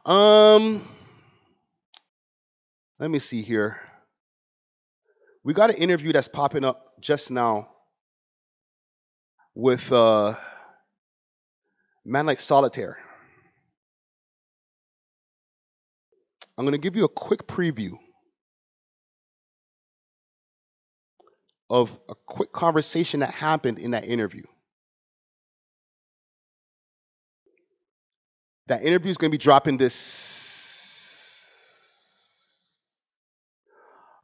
Um, Let me see here. We got an interview that's popping up just now with man like Solitaire. I'm gonna give you a quick preview of a quick conversation that happened in that interview. That interview is gonna be dropping this.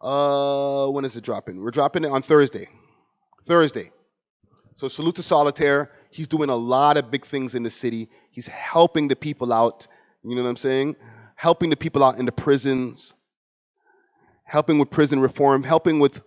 When is it dropping? We're dropping it on Thursday. So salute to Solitaire. He's doing a lot of big things in the city. He's helping the people out. You know what I'm saying? Helping the people out in the prisons. Helping with prison reform. Helping with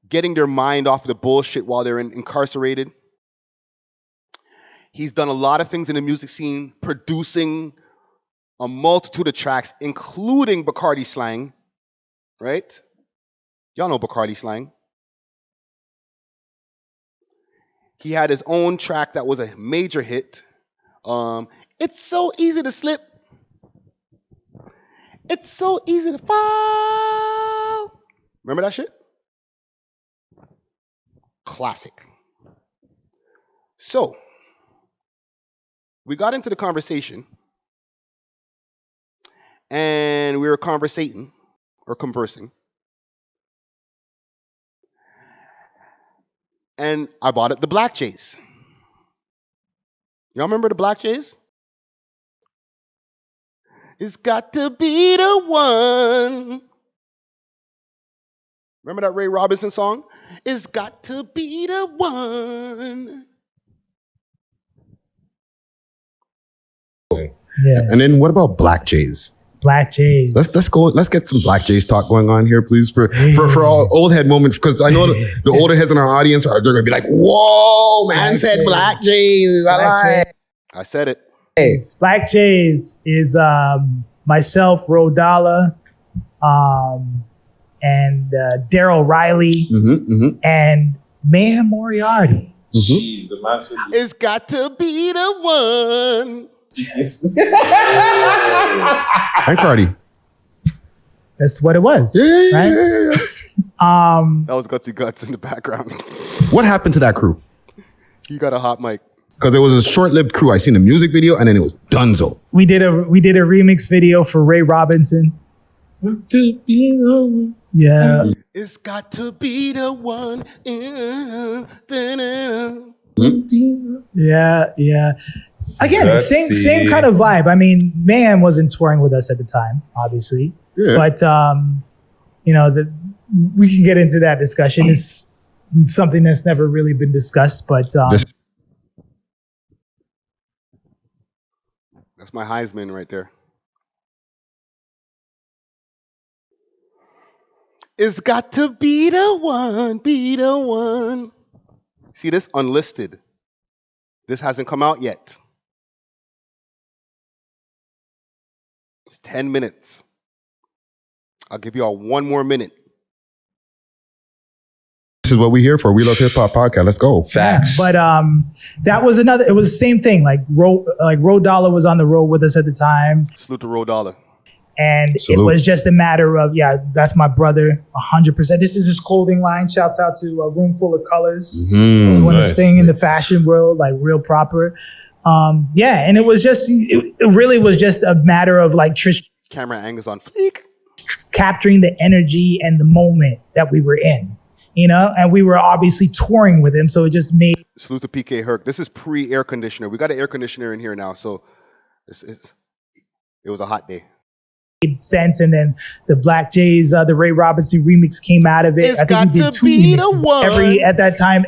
getting their mind off the bullshit while they're incarcerated. He's done a lot of things in the music scene, producing a multitude of tracks, including Bacardi slang. Right? Y'all know Bacardi slang. He had his own track that was a major hit. It's so easy to slip. It's so easy to fall. Remember that shit? Classic. So, we got into the conversation and we were conversing. And I bought it the Black Jays. Y'all remember the Black Jays? It's got to be the one. Remember that Ray Robinson song? It's got to be the one. Yeah. And then what about Black Jays? Black Jays. Let's go. Let's get some Black Jays talk going on here, please, for all old head moments, because I know the older heads in our audience they're gonna be like, "Whoa, man Black said Jays. Black Jays." I said it. Hey. Black Jays is myself, Rodala, and Daryl Riley, and Mayhem Moriarty. Jeez, the man said It's got to be the one. And Cardi. That's what it was. Yeah. That was Gutsy Guts in the background. What happened to that crew? You got a hot mic. Because it was a short-lived crew. I seen the music video and then it was donezo. We did a remix video for Ray Robinson. Yeah. It's got to be the one. Yeah. Again, Let's same see. kind of vibe. I mean, Mayhem wasn't touring with us at the time, obviously. Yeah. But we can get into that discussion. It's something that's never really been discussed, but That's my Heisman right there. It's got to be the one, be the one. See this? Unlisted. This hasn't come out yet. It's 10 minutes. I'll give y'all one more minute. This is what we here for. We Love Hip Hop Podcast. Let's go. facts. but that was another. It was the same thing. Like Rodala was on the road with us at the time, Salute to Rodala. and Salute. it was just a matter of that's my brother, 100%. This is his clothing line. Shouts out to A Room Full of Colors. Doing Nice. this thing in the fashion world, like real proper. And it was just, it really was just a matter of like Trish Camera angles on fleek. capturing the energy and the moment that we were in, and we were obviously touring with him. So it just made Salute to PK Herc. This is pre-air conditioner. We got an air conditioner in here now, so it was a hot day. sense. And then the Black Jays, the Ray Robinson remix came out of it. It's I think he got did to 2 be the remixes one. at that time.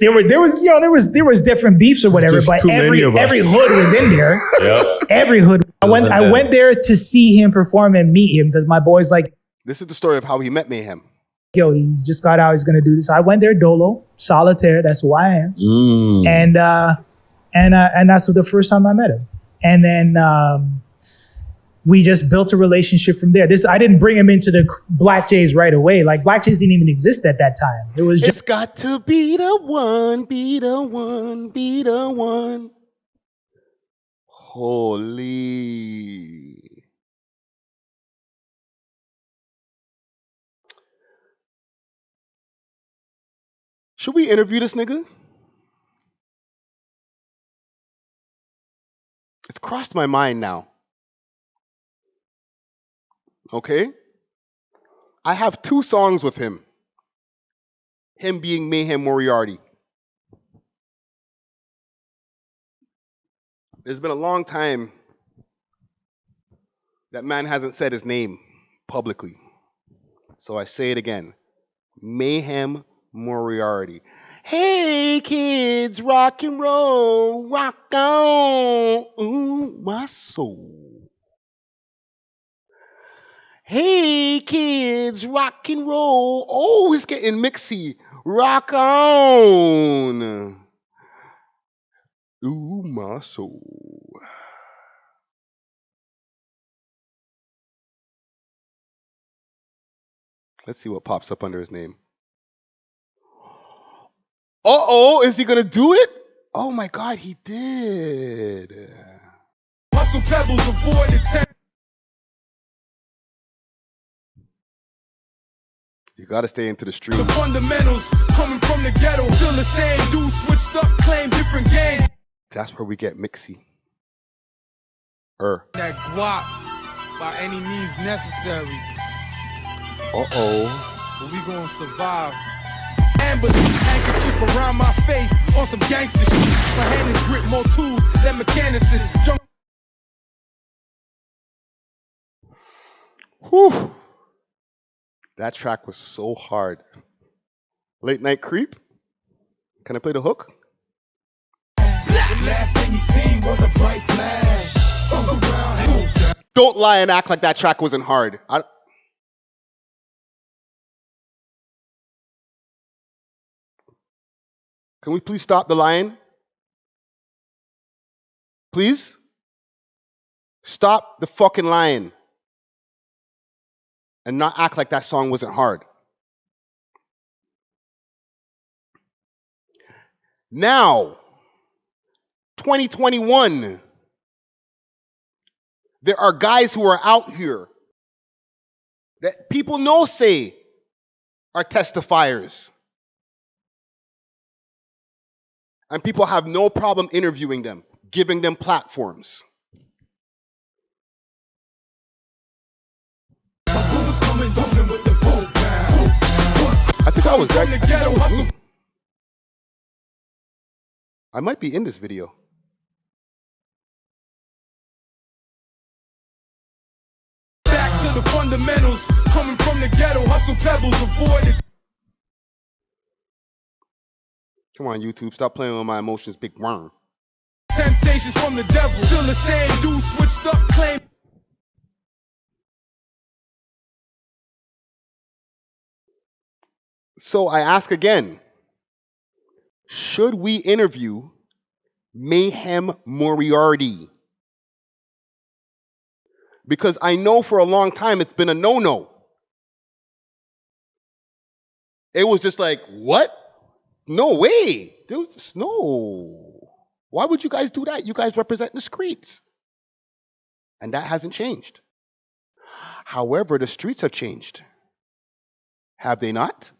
There was different beefs or whatever, just but too many of us. every hood was in there. Yep. Every hood. I went there to see him perform and meet him because my boy's like, This is the story of how he met Mayhem. yo, he just got out, he's gonna do this. I went there, Dolo, Solitaire, that's who I am. And that's the first time I met him. And then we just built a relationship from there. I didn't bring him into the Black Jays right away. Like Black Jays didn't even exist at that time. It was just It's got to be the one, be the one, be the one. Holy. Should we interview this nigga? It's crossed my mind now. Okay? I have 2 songs with him. Him being Mayhem Moriarty. It's been a long time that man hasn't said his name publicly. So I say it again. Mayhem Moriarty. Hey kids, rock and roll, rock on, ooh, my soul. Hey kids, rock and roll. Oh, it's getting mixy. Rock on. Ooh, my soul. Let's see what pops up under his name. Uh-oh, is he gonna do it? Oh my God, he did. Hustle pebbles, avoid the You gotta stay into the stream. The fundamentals coming from the ghetto, still the same. Dudes switched up, claim different games. That's where we get mixy. That guap by any means necessary. Uh-oh. But we gonna survive. Amber handkerchief around my face on some gangster shit. My hand is grip more tools than mechanicists. Whew. That track was so hard. Late Night Creep. Can I play the hook? The last thing he seen was a bright flash. Don't lie and act like that track wasn't hard. Can we please stop the lying? Please? Stop the fucking lying. And not act like that song wasn't hard. Now, 2021, there are guys who are out here that people know say are testifiers. And people have no problem interviewing them, giving them platforms. I think I was that. Was me. I might be in this video. Back to the fundamentals, coming from the ghetto, hustle pebbles, avoid it. Come on, YouTube, stop playing with my emotions, big worm. Temptations from the devil, still the same. Dudes switched up, claim. So I ask again, should we interview Mayhem Moriarty? Because I know for a long time it's been a no-no. It was just like, what? No way. No. Why would you guys do that? You guys represent the streets. And that hasn't changed. However, the streets have changed. Have they not?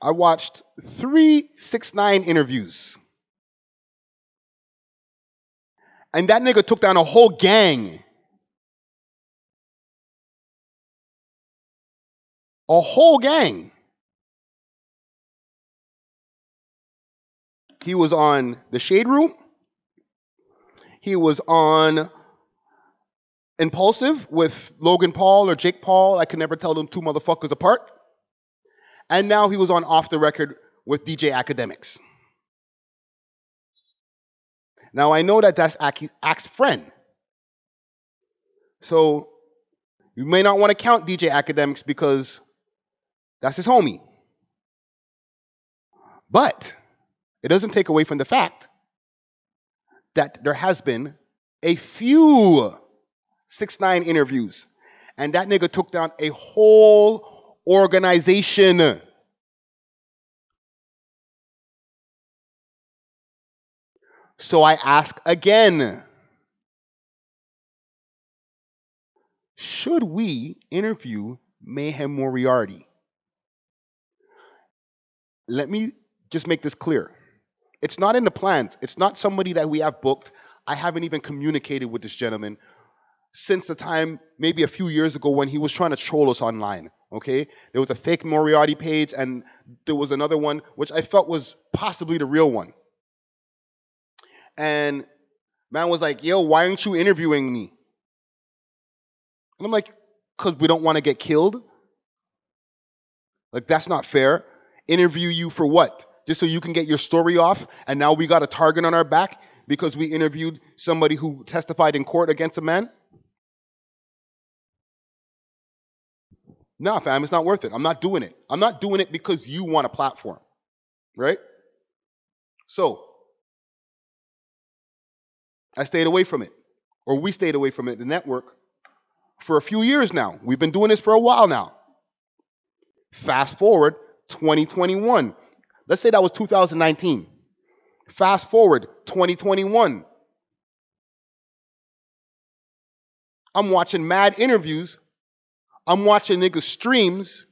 I watched 3 6ix9ine interviews. And that nigga took down a whole gang. A whole gang. He was on The Shade Room. He was on Impulsive with Logan Paul or Jake Paul. I can never tell them two motherfuckers apart. And now he was on Off the Record with DJ Akademiks. Now I know that that's Ak's friend. So you may not want to count DJ Akademiks because that's his homie. But it doesn't take away from the fact that there has been a few 6ix9ine interviews. And that nigga took down a whole organization. So I ask again, should we interview Mayhem Moriarty? Let me just make this clear. It's not in the plans. It's not somebody that we have booked. I haven't even communicated with this gentleman since the time, maybe a few years ago, when he was trying to troll us online, okay? There was a fake Moriarty page, and there was another one, which I felt was possibly the real one. And man was like, yo, why aren't you interviewing me? And I'm like, because we don't want to get killed. Like, that's not fair. Interview you for what? Just so you can get your story off, and now we got a target on our back because we interviewed somebody who testified in court against a man? Nah, fam, it's not worth it. I'm not doing it. I'm not doing it because you want a platform, right? So, I stayed away from it, or we stayed away from it, the network, for a few years now. We've been doing this for a while now. Fast forward, 2021. Let's say that was 2019. Fast forward, 2021. I'm watching mad interviews. I'm watching niggas' streams.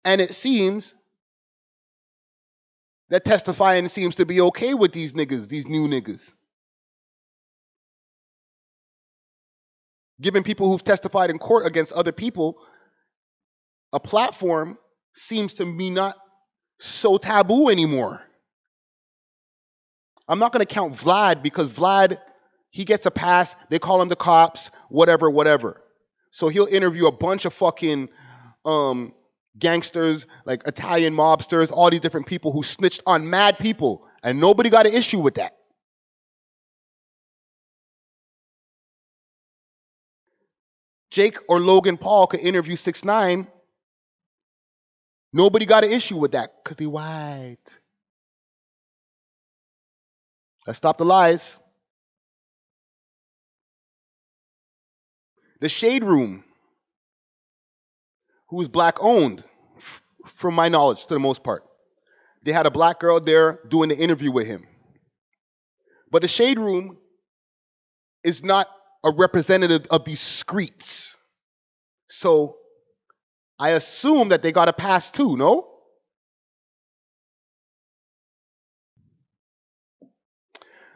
And it seems that testifying seems to be okay with these niggas, these new niggas. Giving people who've testified in court against other people a platform seems to me not so taboo anymore. I'm not going to count Vlad because Vlad, he gets a pass. They call him the cops, whatever, whatever. So he'll interview a bunch of fucking gangsters, like Italian mobsters, all these different people who snitched on mad people, and nobody got an issue with that. Jake or Logan Paul could interview 6ix9ine. Nobody got an issue with that because he white. Let's stop the lies. The Shade Room, who is black owned, from my knowledge, to the most part. They had a black girl there doing the interview with him. But the Shade Room is not a representative of these streets. So I assume that they got a pass too, no?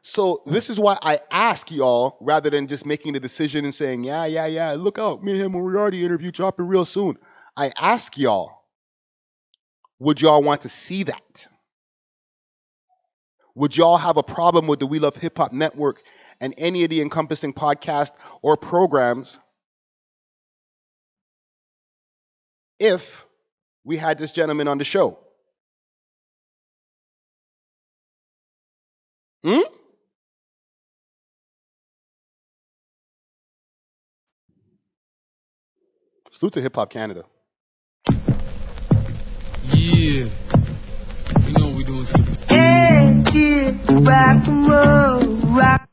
So this is why I ask y'all, rather than just making the decision and saying, yeah, look out, Mayhem Moriarty interview dropping real soon. I ask y'all, would y'all want to see that? Would y'all have a problem with the We Love Hip Hop Network and any of the encompassing podcasts or programs if we had this gentleman on the show? Salute to Hip Hop Canada. Yeah. You know what we doing. Hey, kids, rock and roll, rock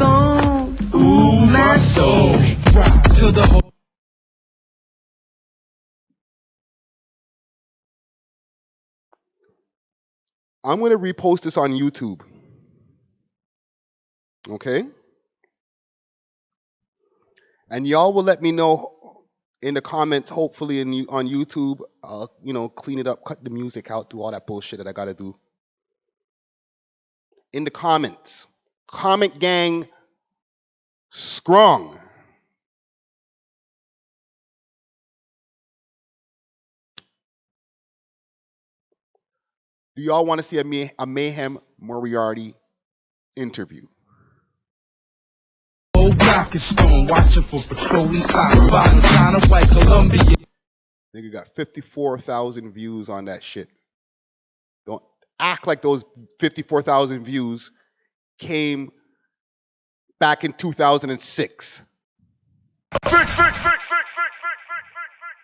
on. Ooh, my soul. Rock to the whole. I'm going to repost this on YouTube. Okay? And y'all will let me know in the comments, hopefully on YouTube. I'll, clean it up, cut the music out, do all that bullshit that I got to do. In the comments. Comment gang strong. Do y'all want to see a Mayhem Moriarty interview? Rock is stone, watching for petroleum clock, bottom China, white Columbia. Nigga got 54,000 views on that shit. Don't act like those 54,000 views came back in 2006.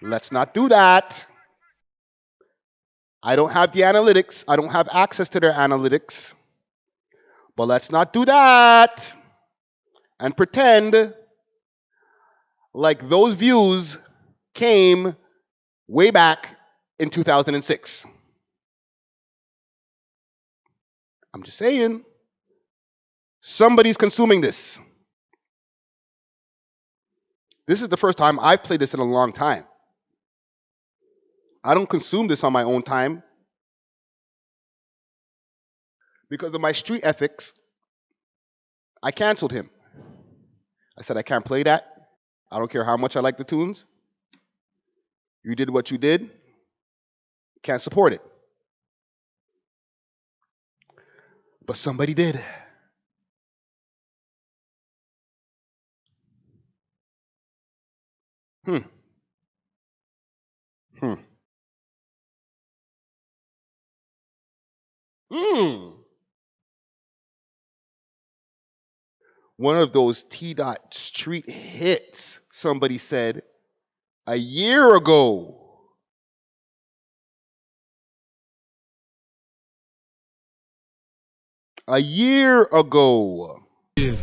Let's not do that. I don't have the analytics. I don't have access to their analytics. But let's not do that and pretend like those views came way back in 2006. I'm just saying, Somebody's consuming this. This is the first time I've played this in a long time. I don't consume this on my own time. Because of my street ethics, I canceled him. I said, I can't play that. I don't care how much I like the tunes. You did what you did. Can't support it. But somebody did. Hmm. One of those T-Dot street hits, somebody said, a year ago. A year ago. Yeah.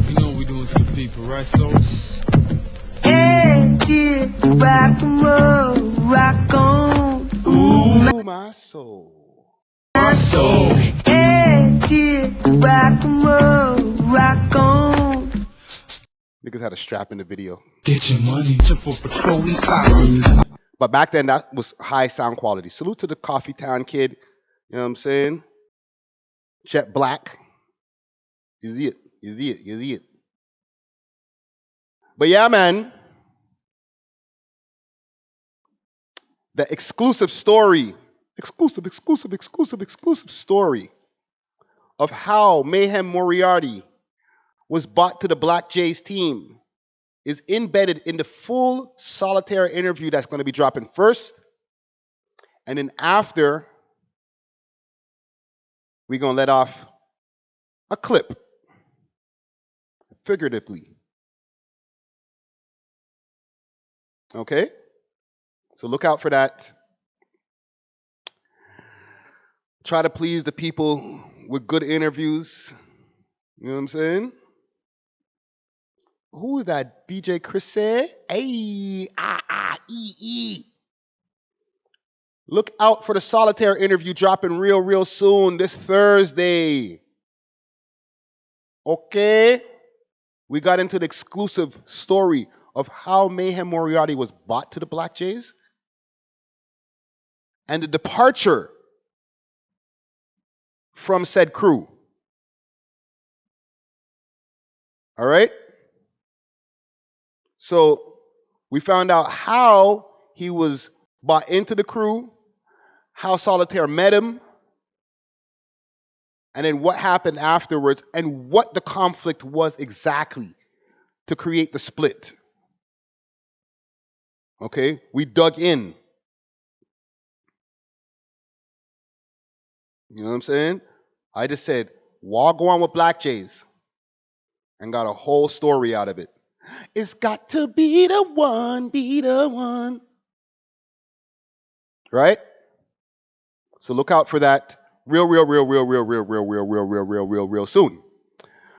You know what we doing to the people, right, Souls? Hey, kid, rock and roll, rock on. Ooh, my soul. My soul. Hey, kid, rock and roll, rock on. Niggas had a strap in the video. Get your money to for patrolling cops. But back then, that was high sound quality. Salute to the Coffee Town kid. You know what I'm saying? Jet Black. You see it. You see it. You see it. But yeah, man. The exclusive story. Exclusive story of how Mayhem Moriarty was bought to the Black Jays team is embedded in the full solitaire interview that's going to be dropping first. And then after, we're going to let off a clip, figuratively. Okay? So look out for that. Try to please the people with good interviews. You know what I'm saying? Who is that? DJ Chris? Hey, Look out for the solitaire interview dropping real soon this Thursday. Okay? We got into the exclusive story of how Mayhem Moriarty was bought to the Black Jays and the departure from said crew. All right? So we found out how he was bought into the crew, how Solitaire met him, and then what happened afterwards, and what the conflict was exactly to create the split. Okay? We dug in. You know what I'm saying? I just said, whyg on with Black Jays, and got a whole story out of it. It's got to be the one, be the one. Right? So look out for that real soon.